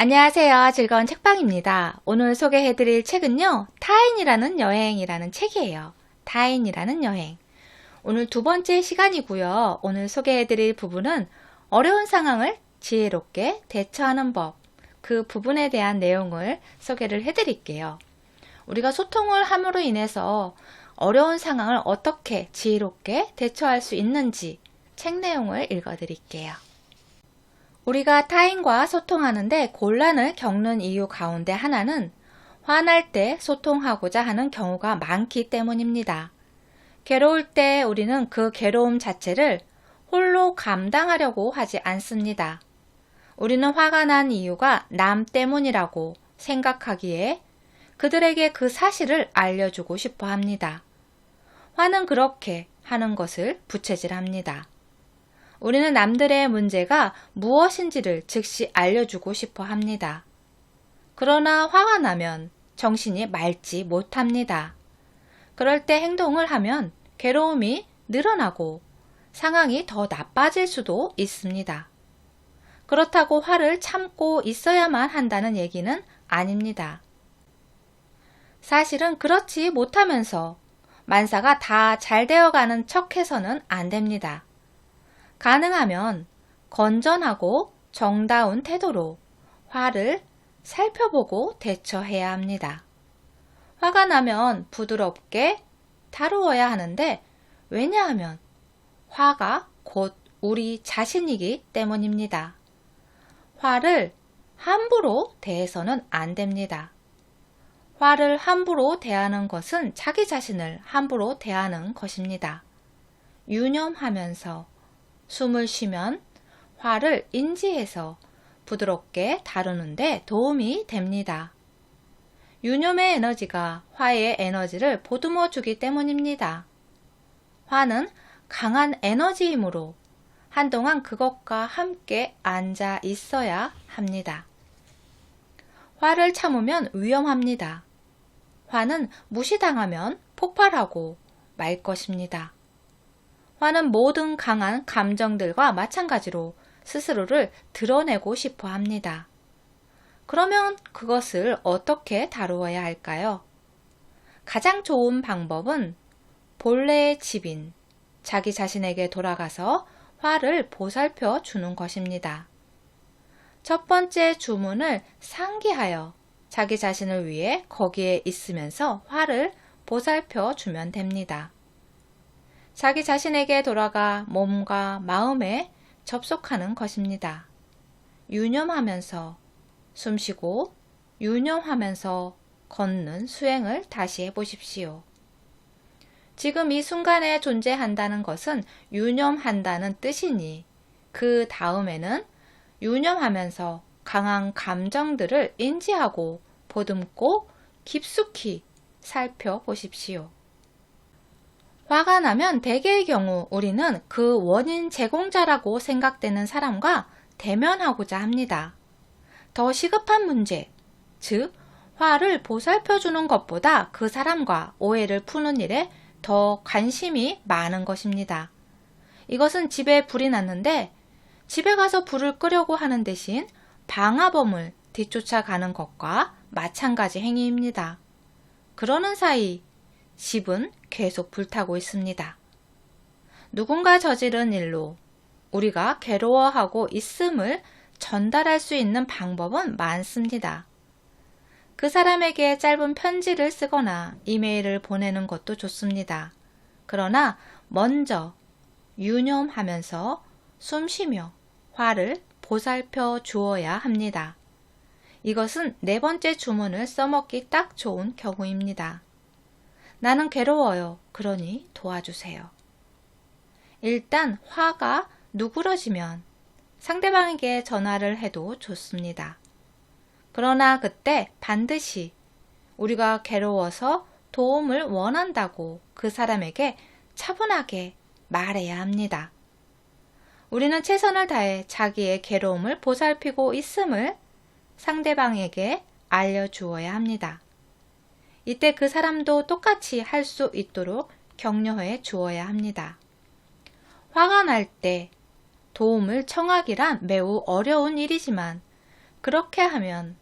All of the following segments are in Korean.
안녕하세요. 즐거운 책방입니다. 오늘 소개해드릴 책은요, 타인이라는 여행이라는 책이에요. 타인이라는 여행. 오늘 두 번째 시간이고요. 오늘 소개해드릴 부분은 어려운 상황을 지혜롭게 대처하는 법, 그 부분에 대한 내용을 소개를 해드릴게요. 우리가 소통을 함으로 인해서 어려운 상황을 어떻게 지혜롭게 대처할 수 있는지 책 내용을 읽어드릴게요. 우리가 타인과 소통하는데 곤란을 겪는 이유 가운데 하나는 화날 때 소통하고자 하는 경우가 많기 때문입니다. 괴로울 때 우리는 그 괴로움 자체를 홀로 감당하려고 하지 않습니다. 우리는 화가 난 이유가 남 때문이라고 생각하기에 그들에게 그 사실을 알려주고 싶어 합니다. 화는 그렇게 하는 것을 부채질합니다. 우리는 남들의 문제가 무엇인지를 즉시 알려주고 싶어 합니다. 그러나 화가 나면 정신이 맑지 못합니다. 그럴 때 행동을 하면 괴로움이 늘어나고 상황이 더 나빠질 수도 있습니다. 그렇다고 화를 참고 있어야만 한다는 얘기는 아닙니다. 사실은 그렇지 못하면서 만사가 다 잘 되어가는 척해서는 안 됩니다. 가능하면 건전하고 정다운 태도로 화를 살펴보고 대처해야 합니다. 화가 나면 부드럽게 다루어야 하는데 왜냐하면 화가 곧 우리 자신이기 때문입니다. 화를 함부로 대해서는 안 됩니다. 화를 함부로 대하는 것은 자기 자신을 함부로 대하는 것입니다. 유념하면서 숨을 쉬면 화를 인지해서 부드럽게 다루는데 도움이 됩니다. 유념의 에너지가 화의 에너지를 보듬어 주기 때문입니다. 화는 강한 에너지이므로 한동안 그것과 함께 앉아 있어야 합니다. 화를 참으면 위험합니다. 화는 무시당하면 폭발하고 말 것입니다. 화는 모든 강한 감정들과 마찬가지로 스스로를 드러내고 싶어 합니다. 그러면 그것을 어떻게 다루어야 할까요? 가장 좋은 방법은 본래의 집인 자기 자신에게 돌아가서 화를 보살펴 주는 것입니다. 첫 번째 주문을 상기하여 자기 자신을 위해 거기에 있으면서 화를 보살펴 주면 됩니다. 자기 자신에게 돌아가 몸과 마음에 접속하는 것입니다. 유념하면서 숨쉬고 유념하면서 걷는 수행을 다시 해보십시오. 지금 이 순간에 존재한다는 것은 유념한다는 뜻이니 그 다음에는 유념하면서 강한 감정들을 인지하고 보듬고 깊숙이 살펴보십시오. 화가 나면 대개의 경우 우리는 그 원인 제공자라고 생각되는 사람과 대면하고자 합니다. 더 시급한 문제, 즉 화를 보살펴주는 것보다 그 사람과 오해를 푸는 일에 더 관심이 많은 것입니다. 이것은 집에 불이 났는데 집에 가서 불을 끄려고 하는 대신 방화범을 뒤쫓아가는 것과 마찬가지 행위입니다. 그러는 사이 집은 계속 불타고 있습니다. 누군가 저지른 일로 우리가 괴로워하고 있음을 전달할 수 있는 방법은 많습니다. 그 사람에게 짧은 편지를 쓰거나 이메일을 보내는 것도 좋습니다. 그러나 먼저 유념하면서 숨쉬며 화를 보살펴 주어야 합니다. 이것은 네 번째 주문을 써먹기 딱 좋은 경우입니다. 나는 괴로워요. 그러니 도와주세요. 일단 화가 누그러지면 상대방에게 전화를 해도 좋습니다. 그러나 그때 반드시 우리가 괴로워서 도움을 원한다고 그 사람에게 차분하게 말해야 합니다. 우리는 최선을 다해 자기의 괴로움을 보살피고 있음을 상대방에게 알려주어야 합니다. 이때 그 사람도 똑같이 할 수 있도록 격려해 주어야 합니다. 화가 날 때 도움을 청하기란 매우 어려운 일이지만 그렇게 하면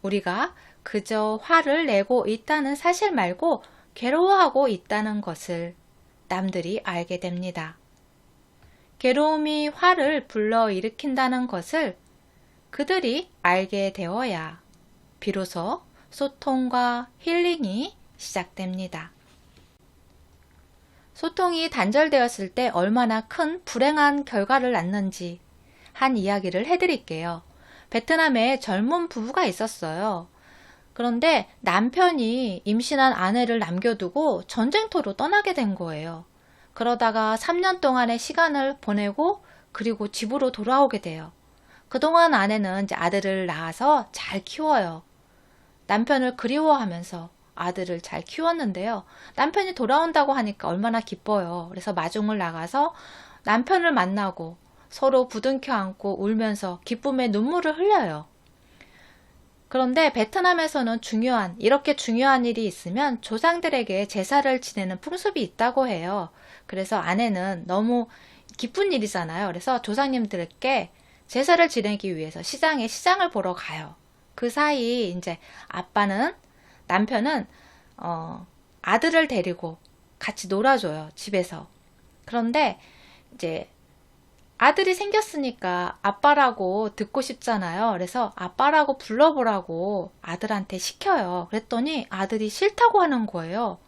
우리가 그저 화를 내고 있다는 사실 말고 괴로워하고 있다는 것을 남들이 알게 됩니다. 괴로움이 화를 불러일으킨다는 것을 그들이 알게 되어야 비로소 소통과 힐링이 시작됩니다. 소통이 단절되었을 때 얼마나 큰 불행한 결과를 낳는지 한 이야기를 해드릴게요. 베트남에 젊은 부부가 있었어요. 그런데 남편이 임신한 아내를 남겨두고 전쟁터로 떠나게 된 거예요. 그러다가 3년 동안의 시간을 보내고 그리고 집으로 돌아오게 돼요. 그동안 아내는 이제 아들을 낳아서 잘 키워요. 남편을 그리워하면서 아들을 잘 키웠는데요. 남편이 돌아온다고 하니까 얼마나 기뻐요. 그래서 마중을 나가서 남편을 만나고 서로 부둥켜 안고 울면서 기쁨의 눈물을 흘려요. 그런데 베트남에서는 이렇게 중요한 일이 있으면 조상들에게 제사를 지내는 풍습이 있다고 해요. 그래서 아내는 너무 기쁜 일이잖아요. 그래서 조상님들께 제사를 지내기 위해서 시장을 보러 가요. 그 사이 이제 남편은 아들을 데리고 같이 놀아줘요. 집에서. 그런데 이제 아들이 생겼으니까 아빠라고 듣고 싶잖아요. 그래서 아빠라고 불러보라고 아들한테 시켜요. 그랬더니 아들이 싫다고 하는 거예요.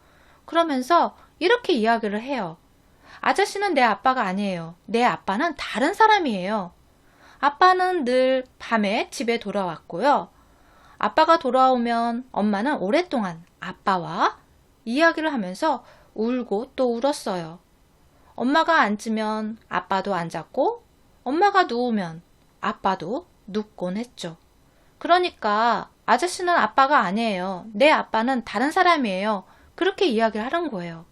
그러면서 이렇게 이야기를 해요. 아저씨는 내 아빠가 아니에요. 내 아빠는 다른 사람이에요. 아빠는 늘 밤에 집에 돌아왔고요. 아빠가 돌아오면 엄마는 오랫동안 아빠와 이야기를 하면서 울고 또 울었어요. 엄마가 앉으면 아빠도 앉았고 엄마가 누우면 아빠도 눕곤 했죠. 그러니까 아저씨는 아빠가 아니에요. 내 아빠는 다른 사람이에요. 그렇게 이야기를 하는 거예요.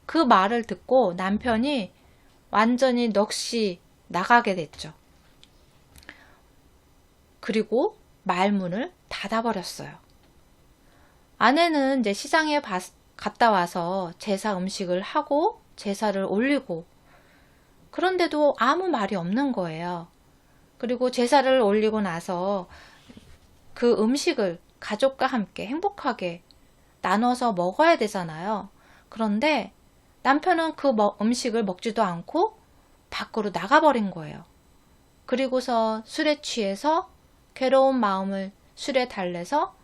그 말을 듣고 남편이 완전히 넋이 나가게 됐죠. 그리고 말문을 닫아버렸어요. 아내는 이제 시장에 갔다 와서 제사 음식을 하고 제사를 올리고 그런데도 아무 말이 없는 거예요. 그리고 제사를 올리고 나서 그 음식을 가족과 함께 행복하게 나눠서 먹어야 되잖아요. 그런데 남편은 그 음식을 먹지도 않고 밖으로 나가버린 거예요. 그리고서 술에 취해서 괴로운 마음을 술에 달래서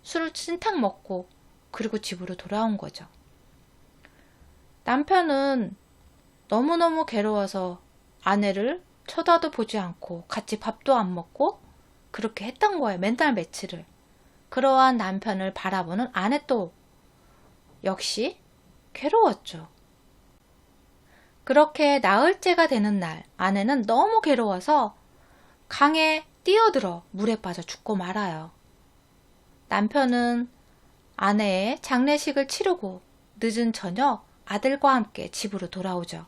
술을 진탕 먹고 그리고 집으로 돌아온 거죠. 남편은 너무너무 괴로워서 아내를 쳐다도 보지 않고 같이 밥도 안 먹고 그렇게 했던 거예요. 맨날 며칠을. 그러한 남편을 바라보는 아내 또 역시 괴로웠죠. 그렇게 나흘째가 되는 날 아내는 너무 괴로워서 강에 뛰어들어 물에 빠져 죽고 말아요. 남편은 아내의 장례식을 치르고 늦은 저녁 아들과 함께 집으로 돌아오죠.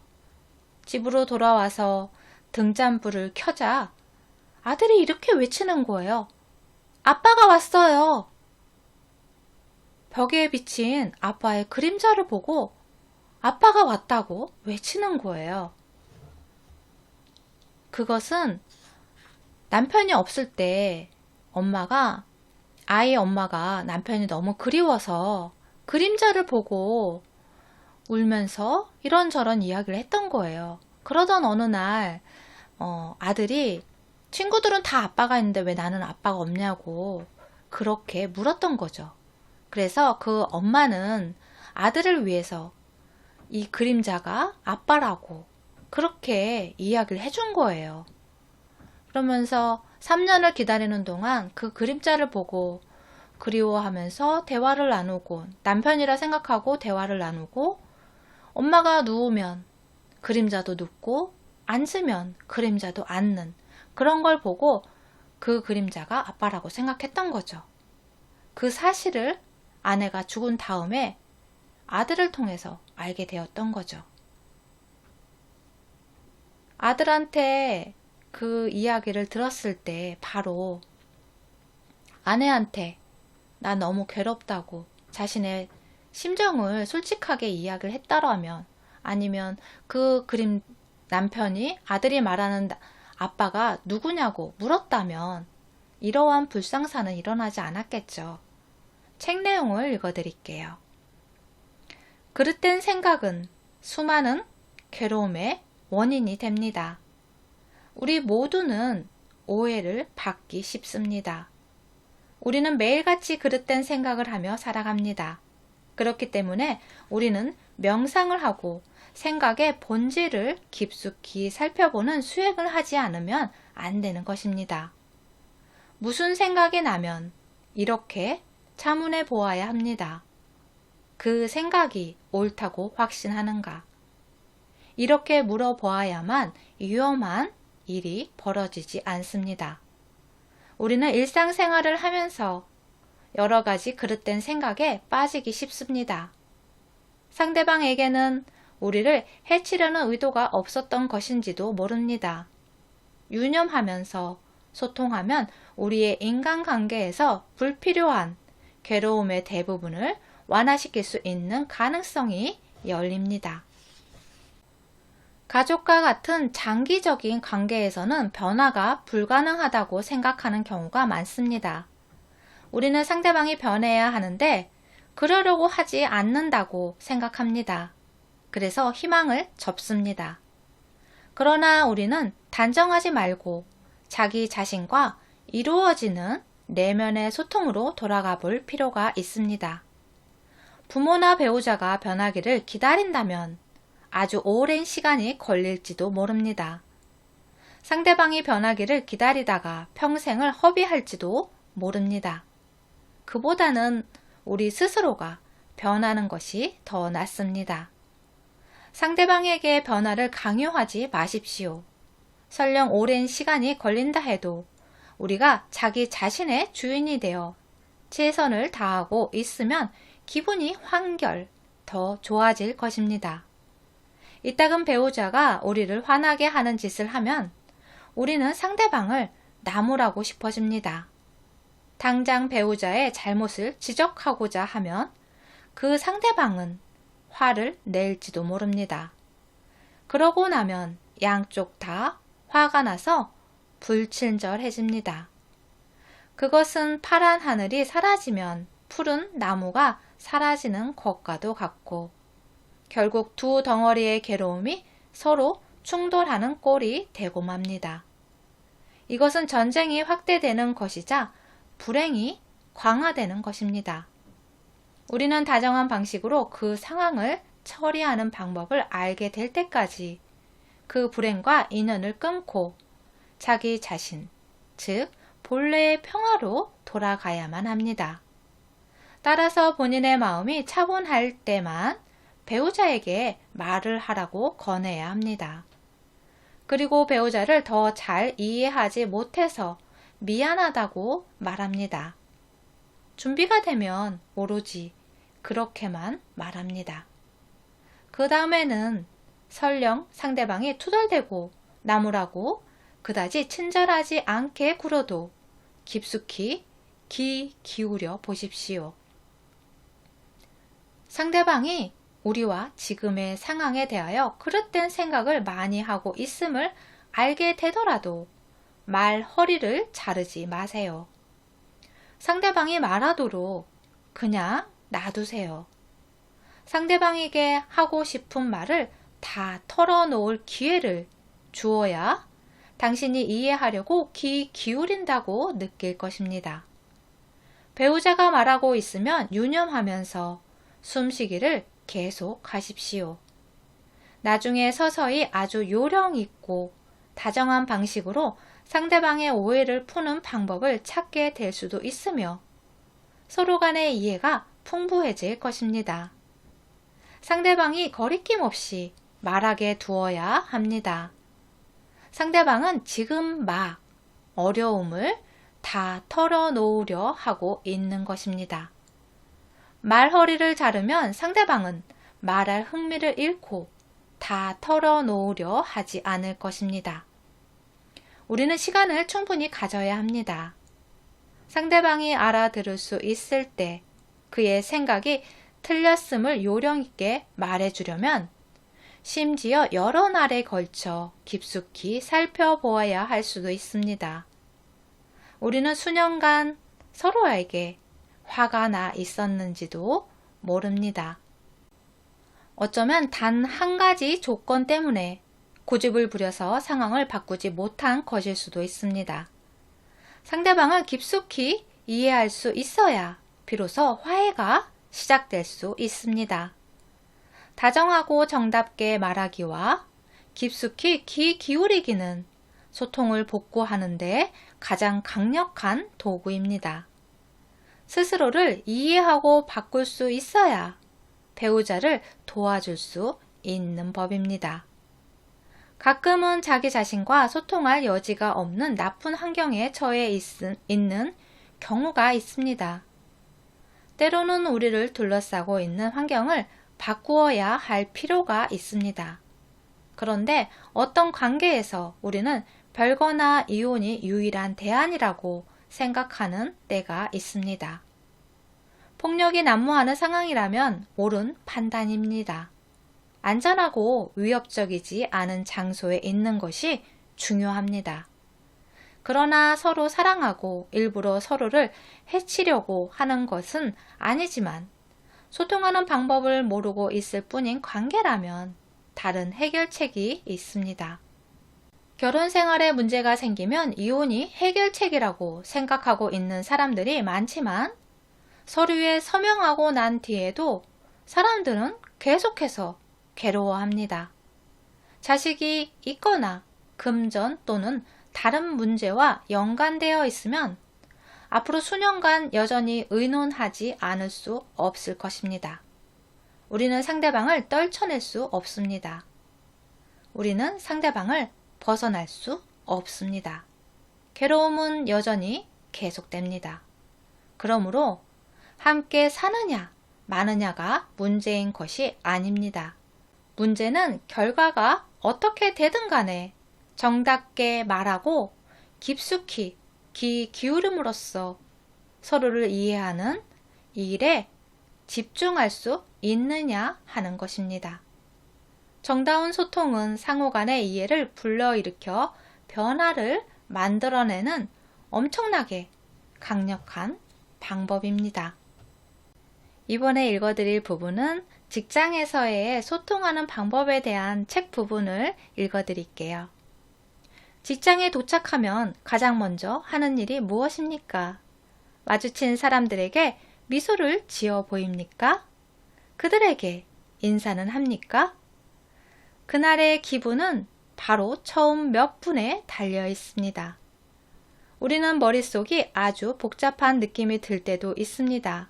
집으로 돌아와서 등잔불을 켜자 아들이 이렇게 외치는 거예요. 아빠가 왔어요. 벽에 비친 아빠의 그림자를 보고 아빠가 왔다고 외치는 거예요. 그것은 남편이 없을 때 아이의 엄마가 남편이 너무 그리워서 그림자를 보고 울면서 이런저런 이야기를 했던 거예요. 그러던 어느 날 아들이 친구들은 다 아빠가 있는데 왜 나는 아빠가 없냐고 그렇게 물었던 거죠. 그래서 그 엄마는 아들을 위해서 이 그림자가 아빠라고 그렇게 이야기를 해준 거예요. 그러면서 3년을 기다리는 동안 그 그림자를 보고 그리워하면서 대화를 나누고 남편이라 생각하고 대화를 나누고 엄마가 누우면 그림자도 눕고 앉으면 그림자도 앉는 그런 걸 보고 그 그림자가 아빠라고 생각했던 거죠. 그 사실을 아내가 죽은 다음에 아들을 통해서 알게 되었던 거죠. 아들한테 그 이야기를 들었을 때 바로 아내한테 나 너무 괴롭다고 자신의 심정을 솔직하게 이야기를 했다라면 아니면 그 남편이 아들이 말하는 아빠가 누구냐고 물었다면 이러한 불상사는 일어나지 않았겠죠. 책 내용을 읽어드릴게요. 그릇된 생각은 수많은 괴로움의 원인이 됩니다. 우리 모두는 오해를 받기 쉽습니다. 우리는 매일같이 그릇된 생각을 하며 살아갑니다. 그렇기 때문에 우리는 명상을 하고 생각의 본질을 깊숙이 살펴보는 수행을 하지 않으면 안 되는 것입니다. 무슨 생각이 나면 이렇게 자문해 보아야 합니다. 그 생각이 옳다고 확신하는가? 이렇게 물어보아야만 위험한 일이 벌어지지 않습니다. 우리는 일상생활을 하면서 여러 가지 그릇된 생각에 빠지기 쉽습니다. 상대방에게는 우리를 해치려는 의도가 없었던 것인지도 모릅니다. 유념하면서 소통하면 우리의 인간관계에서 불필요한 괴로움의 대부분을 완화시킬 수 있는 가능성이 열립니다. 가족과 같은 장기적인 관계에서는 변화가 불가능하다고 생각하는 경우가 많습니다. 우리는 상대방이 변해야 하는데 그러려고 하지 않는다고 생각합니다. 그래서 희망을 접습니다. 그러나 우리는 단정하지 말고 자기 자신과 이루어지는 내면의 소통으로 돌아가 볼 필요가 있습니다. 부모나 배우자가 변하기를 기다린다면 아주 오랜 시간이 걸릴지도 모릅니다. 상대방이 변하기를 기다리다가 평생을 허비할지도 모릅니다. 그보다는 우리 스스로가 변하는 것이 더 낫습니다. 상대방에게 변화를 강요하지 마십시오. 설령 오랜 시간이 걸린다 해도 우리가 자기 자신의 주인이 되어 최선을 다하고 있으면 기분이 한결 더 좋아질 것입니다. 이따금 배우자가 우리를 화나게 하는 짓을 하면 우리는 상대방을 나무라고 싶어집니다. 당장 배우자의 잘못을 지적하고자 하면 그 상대방은 화를 낼지도 모릅니다. 그러고 나면 양쪽 다 화가 나서 불친절해집니다. 그것은 파란 하늘이 사라지면 푸른 나무가 사라지는 것과도 같고 결국 두 덩어리의 괴로움이 서로 충돌하는 꼴이 되고 맙니다. 이것은 전쟁이 확대되는 것이자 불행이 강화되는 것입니다. 우리는 다정한 방식으로 그 상황을 처리하는 방법을 알게 될 때까지 그 불행과 인연을 끊고 자기 자신, 즉 본래의 평화로 돌아가야만 합니다. 따라서 본인의 마음이 차분할 때만 배우자에게 말을 하라고 권해야 합니다. 그리고 배우자를 더 잘 이해하지 못해서 미안하다고 말합니다. 준비가 되면 오로지 그렇게만 말합니다. 그 다음에는 설령 상대방이 투덜대고 나무라고 그다지 친절하지 않게 굴어도 깊숙이 귀 기울여 보십시오. 상대방이 우리와 지금의 상황에 대하여 그릇된 생각을 많이 하고 있음을 알게 되더라도 말 허리를 자르지 마세요. 상대방이 말하도록 그냥 놔두세요. 상대방에게 하고 싶은 말을 다 털어놓을 기회를 주어야 당신이 이해하려고 귀 기울인다고 느낄 것입니다. 배우자가 말하고 있으면 유념하면서 숨쉬기를 계속 하십시오. 나중에 서서히 아주 요령 있고 다정한 방식으로 상대방의 오해를 푸는 방법을 찾게 될 수도 있으며 서로 간의 이해가 풍부해질 것입니다. 상대방이 거리낌 없이 말하게 두어야 합니다. 상대방은 지금 막 어려움을 다 털어놓으려 하고 있는 것입니다. 말허리를 자르면 상대방은 말할 흥미를 잃고 다 털어놓으려 하지 않을 것입니다. 우리는 시간을 충분히 가져야 합니다. 상대방이 알아들을 수 있을 때 그의 생각이 틀렸음을 요령 있게 말해주려면 심지어 여러 날에 걸쳐 깊숙이 살펴보아야 할 수도 있습니다. 우리는 수년간 서로에게 화가 나 있었는지도 모릅니다. 어쩌면 단 한 가지 조건 때문에 고집을 부려서 상황을 바꾸지 못한 것일 수도 있습니다. 상대방을 깊숙이 이해할 수 있어야 비로소 화해가 시작될 수 있습니다. 다정하고 정답게 말하기와 깊숙이 귀 기울이기는 소통을 복구하는 데 가장 강력한 도구입니다. 스스로를 이해하고 바꿀 수 있어야 배우자를 도와줄 수 있는 법입니다. 가끔은 자기 자신과 소통할 여지가 없는 나쁜 환경에 처해 있는 경우가 있습니다. 때로는 우리를 둘러싸고 있는 환경을 바꾸어야 할 필요가 있습니다. 그런데 어떤 관계에서 우리는 별거나 이혼이 유일한 대안이라고 생각하는 때가 있습니다. 폭력이 난무하는 상황이라면 옳은 판단입니다. 안전하고 위협적이지 않은 장소에 있는 것이 중요합니다. 그러나 서로 사랑하고 일부러 서로를 해치려고 하는 것은 아니지만 소통하는 방법을 모르고 있을 뿐인 관계라면 다른 해결책이 있습니다. 결혼 생활에 문제가 생기면 이혼이 해결책이라고 생각하고 있는 사람들이 많지만 서류에 서명하고 난 뒤에도 사람들은 계속해서 괴로워합니다. 자식이 있거나 금전 또는 다른 문제와 연관되어 있으면 앞으로 수년간 여전히 의논하지 않을 수 없을 것입니다. 우리는 상대방을 떨쳐낼 수 없습니다. 우리는 상대방을 벗어날 수 없습니다. 괴로움은 여전히 계속됩니다. 그러므로 함께 사느냐, 마느냐가 문제인 것이 아닙니다. 문제는 결과가 어떻게 되든 간에 정답게 말하고 깊숙이 귀 기울임으로써 서로를 이해하는 이 일에 집중할 수 있느냐 하는 것입니다. 정다운 소통은 상호 간의 이해를 불러일으켜 변화를 만들어내는 엄청나게 강력한 방법입니다. 이번에 읽어드릴 부분은 직장에서의 소통하는 방법에 대한 책 부분을 읽어드릴게요. 직장에 도착하면 가장 먼저 하는 일이 무엇입니까? 마주친 사람들에게 미소를 지어 보입니까? 그들에게 인사는 합니까? 그날의 기분은 바로 처음 몇 분에 달려 있습니다. 우리는 머릿속이 아주 복잡한 느낌이 들 때도 있습니다.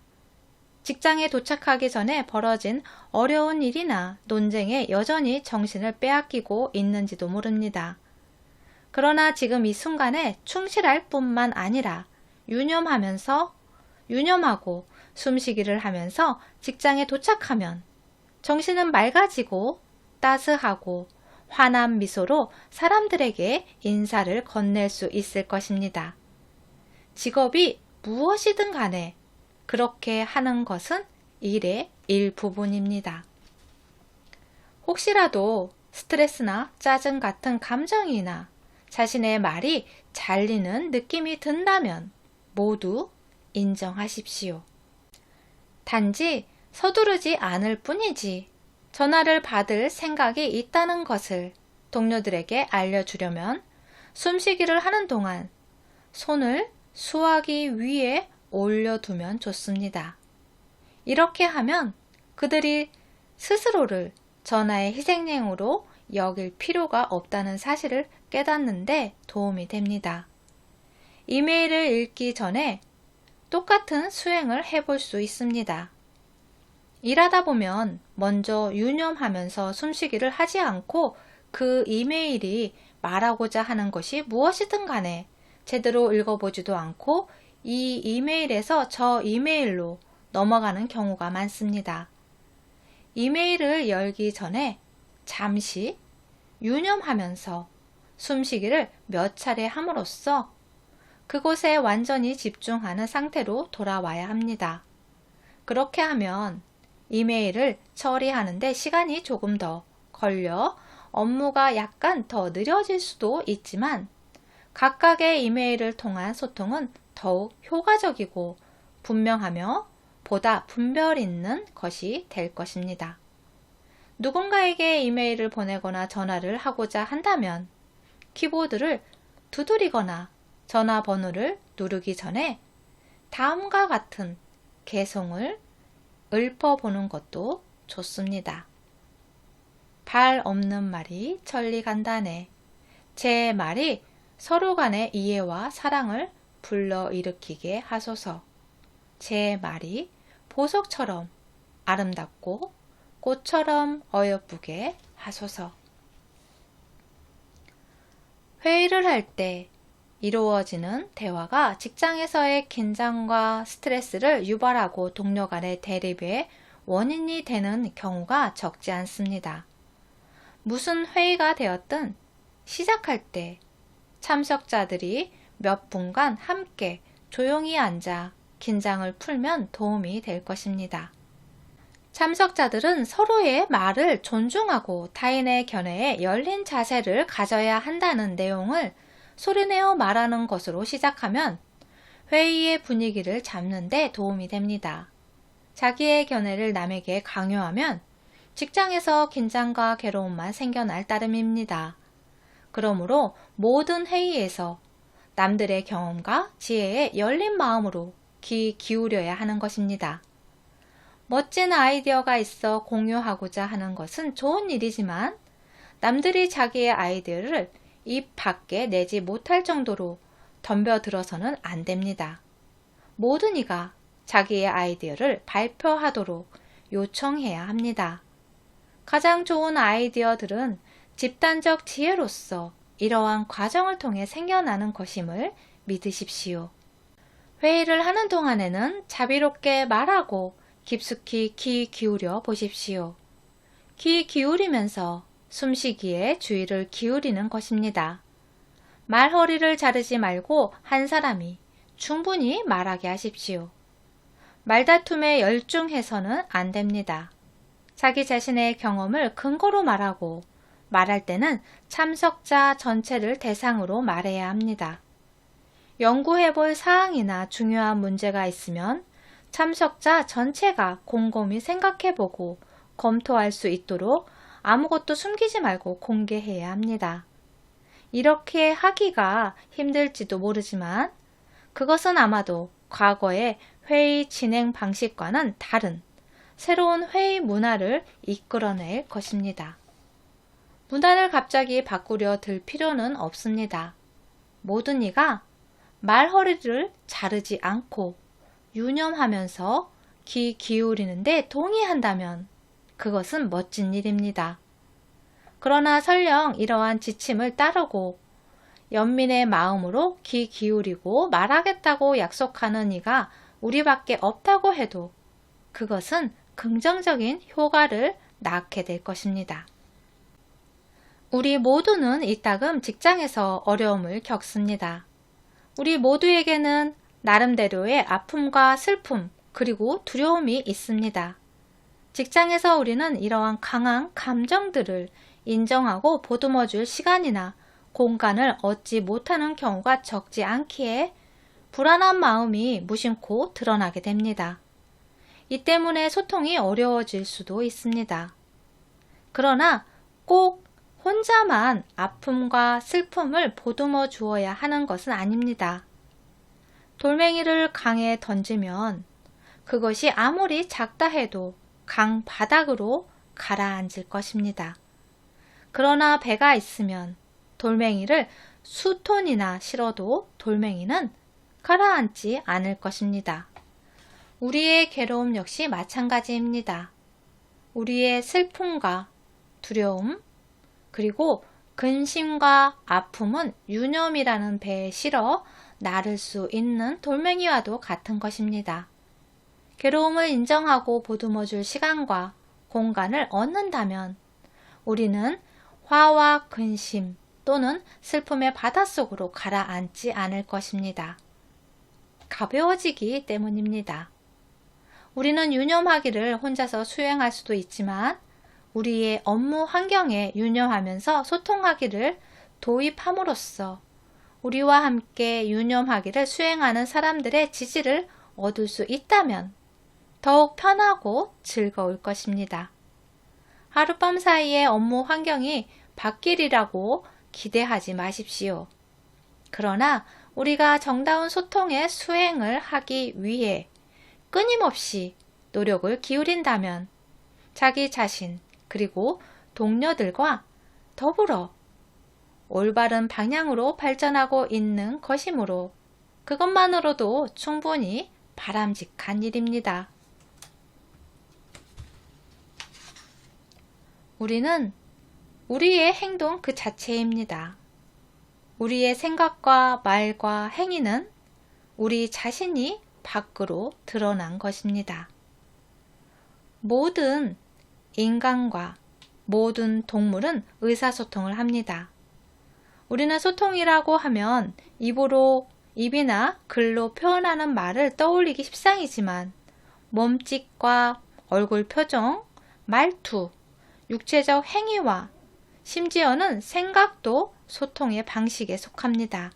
직장에 도착하기 전에 벌어진 어려운 일이나 논쟁에 여전히 정신을 빼앗기고 있는지도 모릅니다. 그러나 지금 이 순간에 충실할 뿐만 아니라 유념하고 숨쉬기를 하면서 직장에 도착하면 정신은 맑아지고 따스하고 환한 미소로 사람들에게 인사를 건넬 수 있을 것입니다. 직업이 무엇이든 간에 그렇게 하는 것은 일의 일부분입니다. 혹시라도 스트레스나 짜증 같은 감정이나 자신의 말이 잘리는 느낌이 든다면 모두 인정하십시오. 단지 서두르지 않을 뿐이지 전화를 받을 생각이 있다는 것을 동료들에게 알려주려면 숨쉬기를 하는 동안 손을 수화기 위에 올려두면 좋습니다. 이렇게 하면 그들이 스스로를 전화의 희생양으로 여길 필요가 없다는 사실을 깨닫는데 도움이 됩니다. 이메일을 읽기 전에 똑같은 수행을 해볼 수 있습니다. 일하다 보면 먼저 유념하면서 숨쉬기를 하지 않고 그 이메일이 말하고자 하는 것이 무엇이든 간에 제대로 읽어보지도 않고 이 이메일에서 저 이메일로 넘어가는 경우가 많습니다. 이메일을 열기 전에 잠시 유념하면서 숨쉬기를 몇 차례 함으로써 그곳에 완전히 집중하는 상태로 돌아와야 합니다. 그렇게 하면 이메일을 처리하는데 시간이 조금 더 걸려 업무가 약간 더 느려질 수도 있지만 각각의 이메일을 통한 소통은 더욱 효과적이고 분명하며 보다 분별 있는 것이 될 것입니다. 누군가에게 이메일을 보내거나 전화를 하고자 한다면 키보드를 두드리거나 전화번호를 누르기 전에 다음과 같은 개송을 읊어보는 것도 좋습니다. 발 없는 말이 천리 간다네. 제 말이 서로 간의 이해와 사랑을 불러일으키게 하소서. 제 말이 보석처럼 아름답고 꽃처럼 어여쁘게 하소서. 회의를 할 때 이루어지는 대화가 직장에서의 긴장과 스트레스를 유발하고 동료 간의 대립의 원인이 되는 경우가 적지 않습니다. 무슨 회의가 되었든 시작할 때 참석자들이 몇 분간 함께 조용히 앉아 긴장을 풀면 도움이 될 것입니다. 참석자들은 서로의 말을 존중하고 타인의 견해에 열린 자세를 가져야 한다는 내용을 소리내어 말하는 것으로 시작하면 회의의 분위기를 잡는 데 도움이 됩니다. 자기의 견해를 남에게 강요하면 직장에서 긴장과 괴로움만 생겨날 따름입니다. 그러므로 모든 회의에서 남들의 경험과 지혜에 열린 마음으로 귀 기울여야 하는 것입니다. 멋진 아이디어가 있어 공유하고자 하는 것은 좋은 일이지만 남들이 자기의 아이디어를 입 밖에 내지 못할 정도로 덤벼들어서는 안 됩니다. 모든 이가 자기의 아이디어를 발표하도록 요청해야 합니다. 가장 좋은 아이디어들은 집단적 지혜로서 이러한 과정을 통해 생겨나는 것임을 믿으십시오. 회의를 하는 동안에는 자비롭게 말하고 깊숙이 귀 기울여 보십시오. 귀 기울이면서 숨쉬기에 주의를 기울이는 것입니다. 말허리를 자르지 말고 한 사람이 충분히 말하게 하십시오. 말다툼에 열중해서는 안 됩니다. 자기 자신의 경험을 근거로 말하고 말할 때는 참석자 전체를 대상으로 말해야 합니다. 연구해 볼 사항이나 중요한 문제가 있으면 참석자 전체가 곰곰이 생각해 보고 검토할 수 있도록 아무것도 숨기지 말고 공개해야 합니다. 이렇게 하기가 힘들지도 모르지만 그것은 아마도 과거의 회의 진행 방식과는 다른 새로운 회의 문화를 이끌어낼 것입니다. 문화를 갑자기 바꾸려 들 필요는 없습니다. 모든 이가 말허리를 자르지 않고 유념하면서 귀 기울이는데 동의한다면 그것은 멋진 일입니다. 그러나 설령 이러한 지침을 따르고 연민의 마음으로 귀 기울이고 말하겠다고 약속하는 이가 우리밖에 없다고 해도 그것은 긍정적인 효과를 낳게 될 것입니다. 우리 모두는 이따금 직장에서 어려움을 겪습니다. 우리 모두에게는 나름대로의 아픔과 슬픔 그리고 두려움이 있습니다. 직장에서 우리는 이러한 강한 감정들을 인정하고 보듬어 줄 시간이나 공간을 얻지 못하는 경우가 적지 않기에 불안한 마음이 무심코 드러나게 됩니다. 이 때문에 소통이 어려워질 수도 있습니다. 그러나 꼭 혼자만 아픔과 슬픔을 보듬어 주어야 하는 것은 아닙니다. 돌멩이를 강에 던지면 그것이 아무리 작다 해도 강 바닥으로 가라앉을 것입니다. 그러나 배가 있으면 돌멩이를 수톤이나 실어도 돌멩이는 가라앉지 않을 것입니다. 우리의 괴로움 역시 마찬가지입니다. 우리의 슬픔과 두려움, 그리고 근심과 아픔은 유념이라는 배에 실어 나를 수 있는 돌멩이와도 같은 것입니다. 괴로움을 인정하고 보듬어 줄 시간과 공간을 얻는다면 우리는 화와 근심 또는 슬픔의 바닷속으로 가라앉지 않을 것입니다. 가벼워지기 때문입니다. 우리는 유념하기를 혼자서 수행할 수도 있지만 우리의 업무 환경에 유념하면서 소통하기를 도입함으로써 우리와 함께 유념하기를 수행하는 사람들의 지지를 얻을 수 있다면 더욱 편하고 즐거울 것입니다. 하룻밤 사이에 업무 환경이 바뀌리라고 기대하지 마십시오. 그러나 우리가 정다운 소통의 수행을 하기 위해 끊임없이 노력을 기울인다면 자기 자신 그리고 동료들과 더불어 올바른 방향으로 발전하고 있는 것이므로 그것만으로도 충분히 바람직한 일입니다. 우리는 우리의 행동 그 자체입니다. 우리의 생각과 말과 행위는 우리 자신이 밖으로 드러난 것입니다. 모든 인간과 모든 동물은 의사소통을 합니다. 우리는 소통이라고 하면 입이나 글로 표현하는 말을 떠올리기 십상이지만 몸짓과 얼굴 표정, 말투, 육체적 행위와 심지어는 생각도 소통의 방식에 속합니다.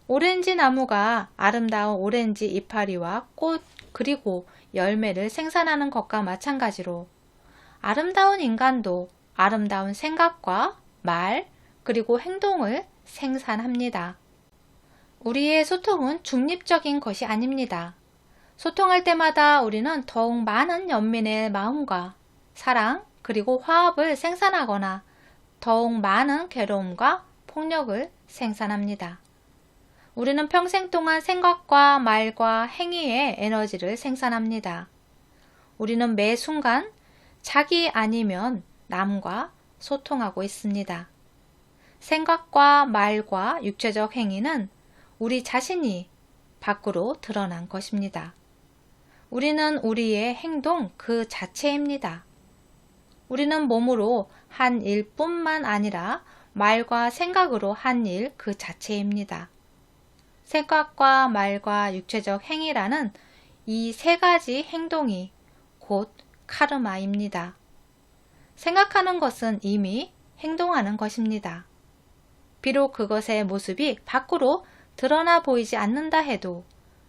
오렌지 나무가 아름다운 오렌지 이파리와 꽃 그리고 열매를 생산하는 것과 마찬가지로 아름다운 인간도 아름다운 생각과 말 그리고 행동을 생산합니다. 우리의 소통은 중립적인 것이 아닙니다. 소통할 때마다 우리는 더욱 많은 연민의 마음과 사랑 그리고 화합을 생산하거나 더욱 많은 괴로움과 폭력을 생산합니다. 우리는 평생 동안 생각과 말과 행위의 에너지를 생산합니다. 우리는 매 순간 자기 아니면 남과 소통하고 있습니다. 생각과 말과 육체적 행위는 우리 자신이 밖으로 드러난 것입니다. 우리는 우리의 행동 그 자체입니다. 우리는 몸으로 한 일뿐만 아니라 말과 생각으로 한 일 그 자체입니다. 생각과 말과 육체적 행위라는 이 세 가지 행동이 곧 카르마입니다. 생각하는 것은 이미 행동하는 것입니다. 비록 그것의 모습이 밖으로 드러나 보이지 않는다 해도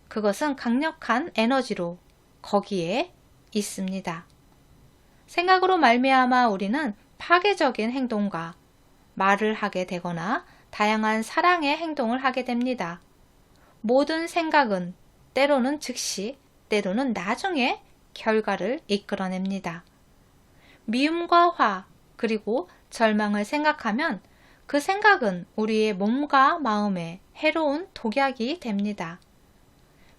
그것은 강력한 에너지로 거기에 있습니다. 생각으로 말미암아 우리는 파괴적인 행동과 말을 하게 되거나 다양한 사랑의 행동을 하게 됩니다. 모든 생각은 때로는 즉시, 때로는 나중에 결과를 이끌어냅니다. 미움과 화, 그리고 절망을 생각하면 그 생각은 우리의 몸과 마음에 해로운 독약이 됩니다.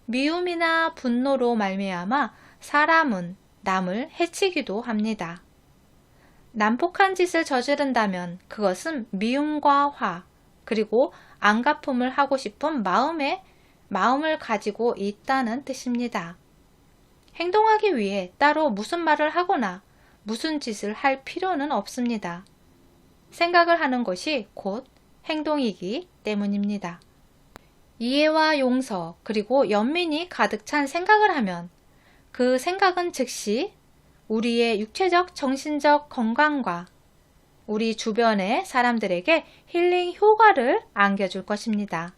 미움이나 분노로 말미암아 사람은 남을 해치기도 합니다. 난폭한 짓을 저지른다면 그것은 미움과 화, 그리고 안갚음을 하고 싶은 마음을 가지고 있다는 뜻입니다. 행동하기 위해 따로 무슨 말을 하거나 무슨 짓을 할 필요는 없습니다. 생각을 하는 것이 곧 행동이기 때문입니다. 이해와 용서 그리고 연민이 가득 찬 생각을 하면 그 생각은 즉시 우리의 육체적, 정신적 건강과 우리 주변의 사람들에게 힐링 효과를 안겨줄 것입니다.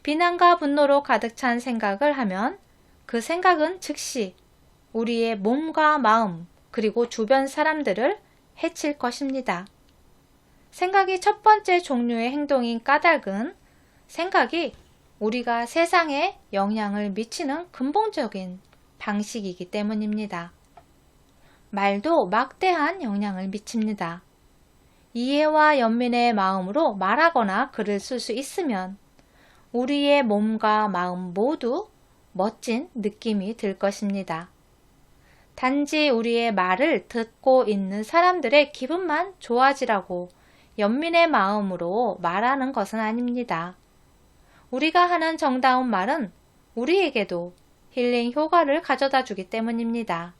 비난과 분노로 가득 찬 생각을 하면 그 생각은 즉시 우리의 몸과 마음 그리고 주변 사람들을 해칠 것입니다. 생각이 첫 번째 종류의 행동인 까닭은 생각이 우리가 세상에 영향을 미치는 근본적인 방식이기 때문입니다. 말도 막대한 영향을 미칩니다. 이해와 연민의 마음으로 말하거나 글을 쓸 수 있으면 우리의 몸과 마음 모두 멋진 느낌이 들 것입니다. 단지 우리의 말을 듣고 있는 사람들의 기분만 좋아지라고 연민의 마음으로 말하는 것은 아닙니다. 우리가 하는 정다운 말은 우리에게도 힐링 효과를 가져다 주기 때문입니다.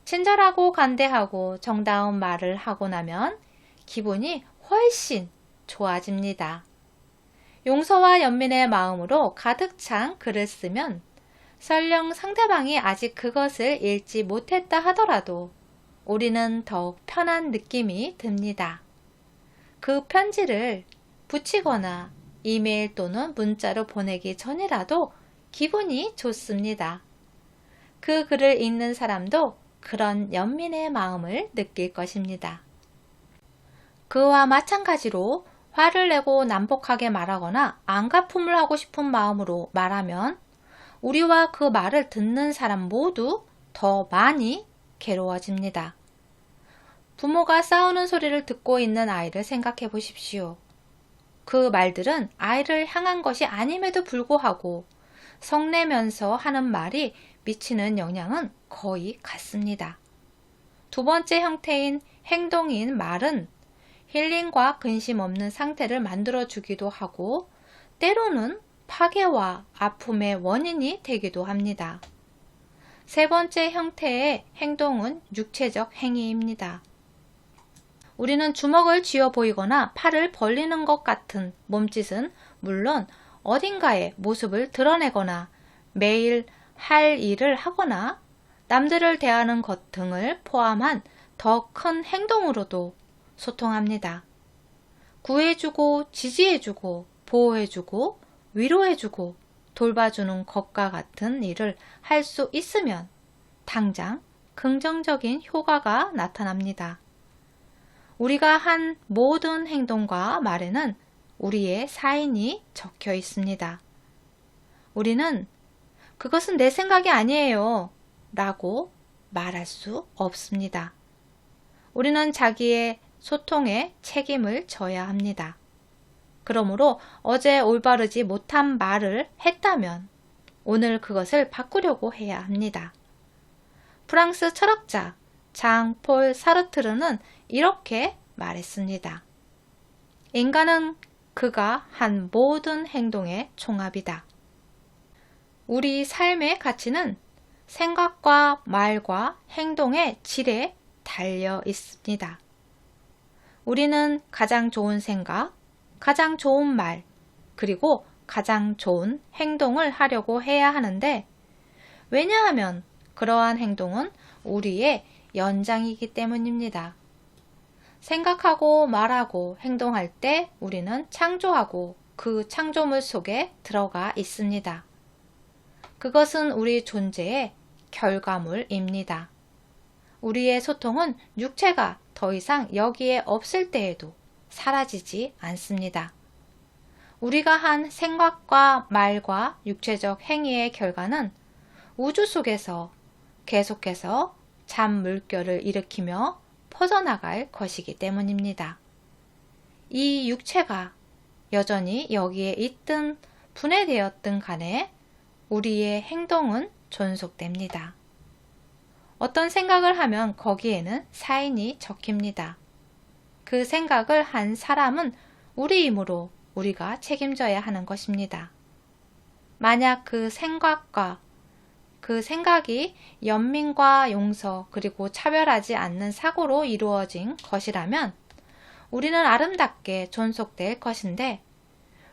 친절하고 간대하고 정다운 말을 하고 나면 기분이 훨씬 좋아집니다. 용서와 연민의 마음으로 가득 찬 글을 쓰면 설령 상대방이 아직 그것을 읽지 못했다 하더라도 우리는 더욱 편한 느낌이 듭니다. 그 편지를 붙이거나 이메일 또는 문자로 보내기 전이라도 기분이 좋습니다. 그 글을 읽는 사람도 그런 연민의 마음을 느낄 것입니다. 그와 마찬가지로 화를 내고 난폭하게 말하거나 안갚음을 하고 싶은 마음으로 말하면 우리와 그 말을 듣는 사람 모두 더 많이 괴로워집니다. 부모가 싸우는 소리를 듣고 있는 아이를 생각해 보십시오. 그 말들은 아이를 향한 것이 아님에도 불구하고 성내면서 하는 말이 미치는 영향은 거의 같습니다. 두 번째 형태인 행동인 말은 힐링과 근심 없는 상태를 만들어주기도 하고 때로는 파괴와 아픔의 원인이 되기도 합니다. 세 번째 형태의 행동은 육체적 행위입니다. 우리는 주먹을 쥐어 보이거나 팔을 벌리는 것 같은 몸짓은 물론 어딘가에 모습을 드러내거나 매일 할 일을 하거나 남들을 대하는 것 등을 포함한 더 큰 행동으로도 소통합니다. 구해주고 지지해주고 보호해주고 위로해주고 돌봐주는 것과 같은 일을 할 수 있으면 당장 긍정적인 효과가 나타납니다. 우리가 한 모든 행동과 말에는 우리의 사인이 적혀 있습니다. 우리는 그것은 내 생각이 아니에요 라고 말할 수 없습니다. 우리는 자기의 소통에 책임을 져야 합니다. 그러므로 어제 올바르지 못한 말을 했다면 오늘 그것을 바꾸려고 해야 합니다. 프랑스 철학자 장 폴 사르트르는 이렇게 말했습니다. 인간은 그가 한 모든 행동의 종합이다. 우리 삶의 가치는 생각과 말과 행동의 질에 달려 있습니다. 우리는 가장 좋은 생각, 가장 좋은 말, 그리고 가장 좋은 행동을 하려고 해야 하는데 왜냐하면 그러한 행동은 우리의 연장이기 때문입니다. 생각하고 말하고 행동할 때 우리는 창조하고 그 창조물 속에 들어가 있습니다. 그것은 우리 존재의 결과물입니다. 우리의 소통은 육체가 더 이상 여기에 없을 때에도 사라지지 않습니다. 우리가 한 생각과 말과 육체적 행위의 결과는 우주 속에서 계속해서 잔물결을 일으키며 퍼져나갈 것이기 때문입니다. 이 육체가 여전히 여기에 있든 분해되었든 간에 우리의 행동은 존속됩니다. 어떤 생각을 하면 거기에는 사인이 적힙니다. 그 생각을 한 사람은 우리이므로 우리가 책임져야 하는 것입니다. 만약 그 생각과 그 생각이 연민과 용서 그리고 차별하지 않는 사고로 이루어진 것이라면 우리는 아름답게 존속될 것인데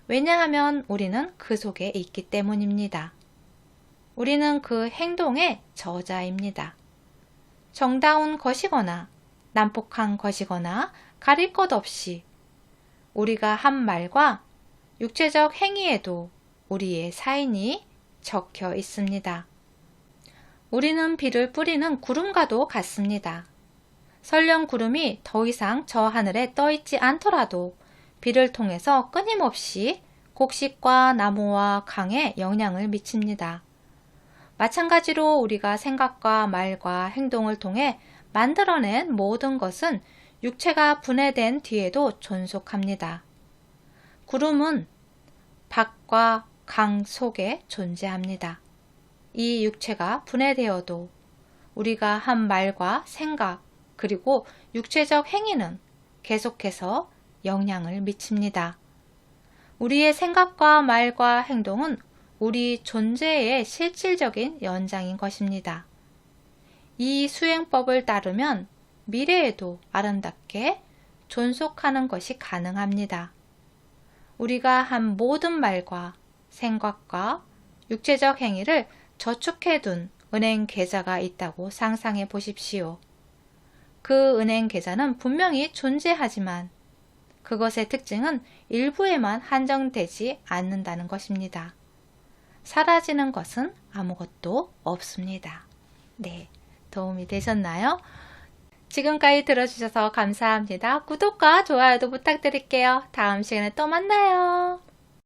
왜냐하면 우리는 그 속에 있기 때문입니다. 우리는 그 행동의 저자입니다. 정다운 것이거나 난폭한 것이거나 가릴 것 없이 우리가 한 말과 육체적 행위에도 우리의 사인이 적혀 있습니다. 우리는 비를 뿌리는 구름과도 같습니다. 설령 구름이 더 이상 저 하늘에 떠 있지 않더라도 비를 통해서 끊임없이 곡식과 나무와 강에 영향을 미칩니다. 마찬가지로 우리가 생각과 말과 행동을 통해 만들어낸 모든 것은 육체가 분해된 뒤에도 존속합니다. 구름은 밖과 강 속에 존재합니다. 이 육체가 분해되어도 우리가 한 말과 생각 그리고 육체적 행위는 계속해서 영향을 미칩니다. 우리의 생각과 말과 행동은 우리 존재의 실질적인 연장인 것입니다. 이 수행법을 따르면 미래에도 아름답게 존속하는 것이 가능합니다. 우리가 한 모든 말과 생각과 육체적 행위를 저축해둔 은행 계좌가 있다고 상상해 보십시오. 그 은행 계좌는 분명히 존재하지만 그것의 특징은 일부에만 한정되지 않는다는 것입니다. 사라지는 것은 아무것도 없습니다. 네, 도움이 되셨나요? 지금까지 들어주셔서 감사합니다. 구독과 좋아요도 부탁드릴게요. 다음 시간에 또 만나요.